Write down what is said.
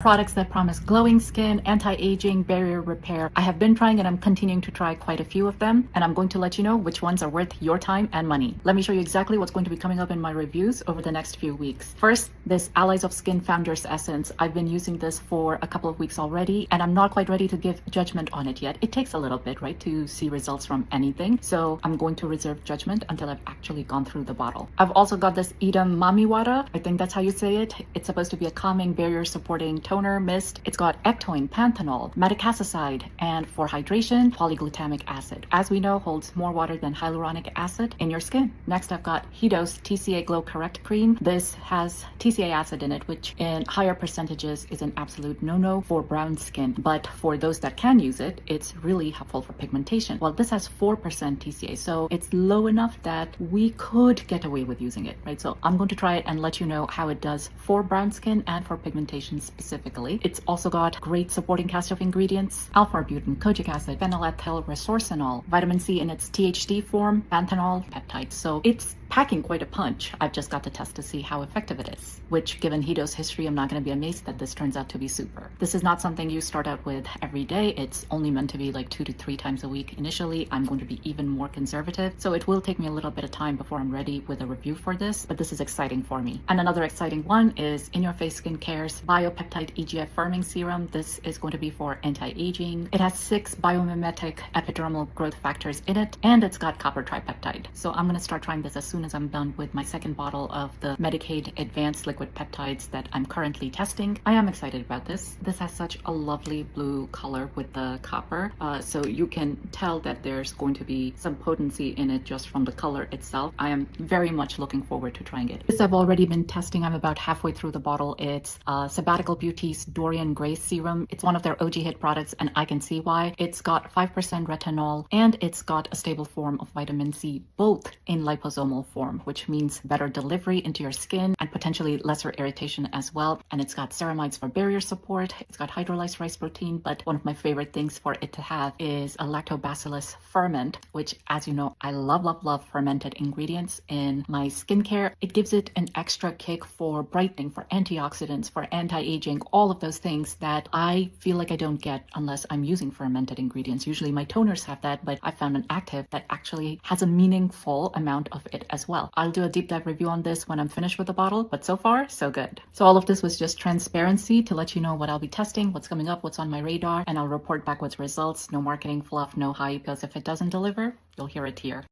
products that promise glowing skin, anti-aging, barrier repair. I have been trying and I'm continuing to try quite a few of them, and I'm going to let you know which ones are worth your time and money. Let me show you exactly what's going to be coming up in my reviews over the next few weeks. First, this Allies of Skin Founders Essence. I've been using this for a couple of weeks already, and I'm not quite ready to give judgment on it yet. It takes a little bit, right, to see results from anything. So I'm going to reserve judgment until I've actually gone through the bottle. I've also got this Edam Mami Water. I think that's how you say it. It's supposed to be a calming, barrier supporting toner mist. It's got ectoin, panthenol, metacasicide, and for hydration, polyglutamic acid. As we know, holds more water than hyaluronic acid in your skin. Next, I've got Hidos TCA Glow Correct Cream. This has TCA acid in it, which in higher percentages is an absolute no-no for brown skin. But for those that can use it, it's really helpful for pigmentation. Well, this has 4% TCA, so it's low enough that we could get away with using it, right? So I'm going to try it and let you know how it does for brown skin and for pigmentation specifically. It's also got great supporting cast of ingredients: alpha-arbutin, kojic acid, phenylethyl resorcinol, vitamin C in its THD form, panthenol, peptides. So it's packing quite a punch. I've just got to test to see how effective it is, which given Hidos' history, I'm not going to be amazed that this turns out to be super. This is not something you start out with every day. It's only meant to be like 2 to 3 times a week initially. I'm going to be even more conservative, so it will take me a little bit of time before I'm ready with a review for this, but this is exciting for me. And another exciting one is In Your Face Skincare's Biopeptide EGF Firming Serum. This is going to be for anti-aging. It has 6 biomimetic epidermal growth factors in it, and it's got copper tripeptide. So I'm going to start trying this as soon as I'm done with my second bottle of the Medicaid Advanced Liquid Peptides that I'm currently testing. I am excited about this. This has such a lovely blue color with the copper, so you can tell that there's going to be some potency in it just from the color itself. I am very much looking forward to trying it. This I've already been testing. I'm about halfway through the bottle. It's Sabbatical Beauty's Dorian Gray Serum. It's one of their OG hit products, and I can see why. It's got 5% retinol, and it's got a stable form of vitamin C, both in liposomal form, which means better delivery into your skin and potentially lesser irritation as well. And it's got ceramides for barrier support. It's got hydrolyzed rice protein, but one of my favorite things for it to have is a lactobacillus ferment, which, as you know, I love fermented ingredients in my skincare. It gives it an extra kick for brightening, for antioxidants, for anti-aging, all of those things that I feel like I don't get unless I'm using fermented ingredients. Usually my toners have that, but I found an active that actually has a meaningful amount of it as well. I'll do a deep dive review on this when I'm finished with the bottle, but so far, so good. So all of this was just transparency to let you know what I'll be testing, what's coming up, what's on my radar, and I'll report back with results. No marketing fluff, no hype, because if it doesn't deliver, you'll hear it here.